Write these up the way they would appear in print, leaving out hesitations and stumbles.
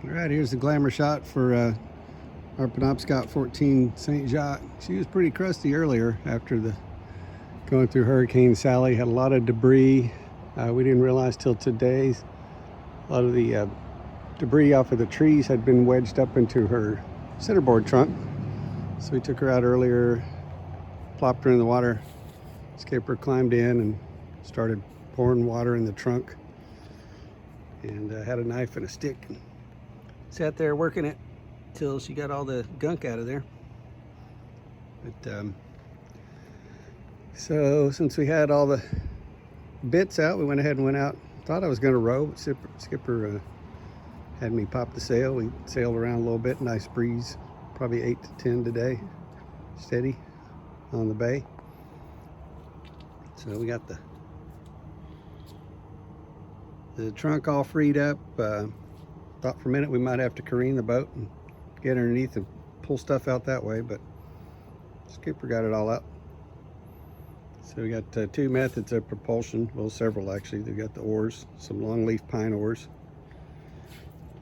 All right, here's the glamour shot for our Penobscot 14 St. Jacques. She was pretty crusty earlier after going through Hurricane Sally. Had a lot of debris. We didn't realize till today a lot of the debris off of the trees had been wedged up into her centerboard trunk. So we took her out earlier, plopped her in the water. Skipper climbed in and started pouring water in the trunk, and had a knife and a stick. Sat there working it till she got all the gunk out of there. But so since we had all the bits out, we went ahead and went out. Thought I was going to row, but Skipper had me pop the sail. We sailed around a little bit, nice breeze, probably 8 to 10 today, steady on the bay. So we got the trunk all freed up. Thought for a minute we might have to careen the boat and get underneath and pull stuff out that way, but Skipper got it all out. So we got two methods of propulsion, well, several actually. They've got the oars, some longleaf pine oars,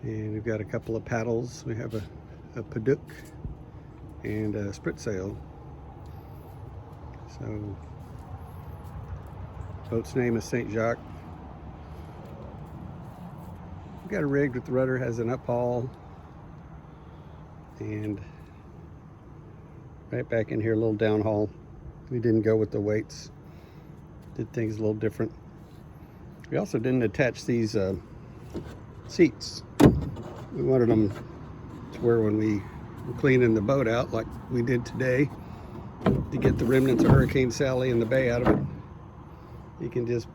and we've got a couple of paddles. We have a padook and a sprit sail. So boat's name is St. Jacques. We've got a rig with the rudder, has an uphaul, and right back in here a little downhaul. We didn't go with the weights, did things a little different. We also didn't attach these seats. We wanted them to where when we were cleaning the boat out like we did today, to get the remnants of Hurricane Sally in the bay out of it, you can just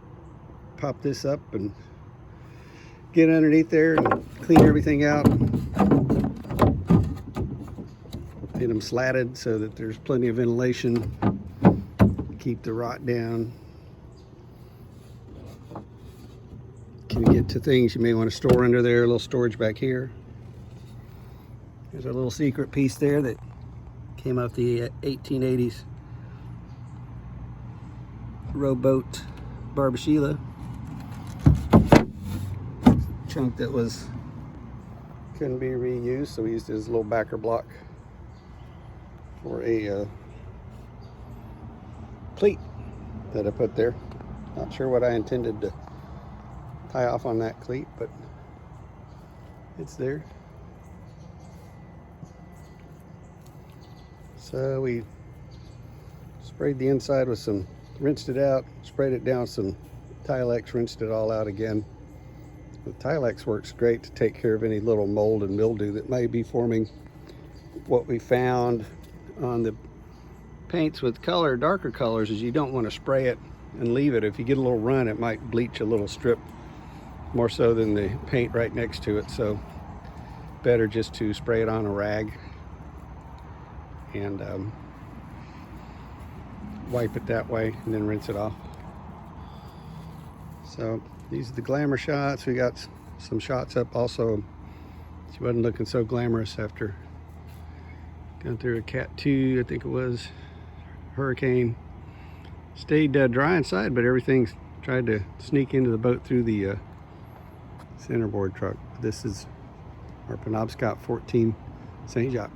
pop this up and get underneath there and clean everything out. Get them slatted so that there's plenty of ventilation, keep the rot down. Can get to things you may want to store under there, a little storage back here. There's a little secret piece there that came off the 1880s rowboat Barbashila. Chunk that couldn't be reused, so we used it as a little backer block for a cleat that I put there. Not sure what I intended to tie off on that cleat, but it's there. So we sprayed the inside with some, rinsed it out, sprayed it down with some Tilex, rinsed it all out again. The Tilex works great to take care of any little mold and mildew that may be forming. What we found on the paints with darker colors is you don't want to spray it and leave it. If you get a little run, it might bleach a little strip more so than the paint right next to it. So better just to spray it on a rag and wipe it that way and then rinse it off. So these are the glamour shots. We got some shots up also. She wasn't looking so glamorous after going through a Cat 2, I think it was, hurricane. Stayed dry inside, but everything tried to sneak into the boat through the centerboard truck. This is our Penobscot 14 St. Jacques.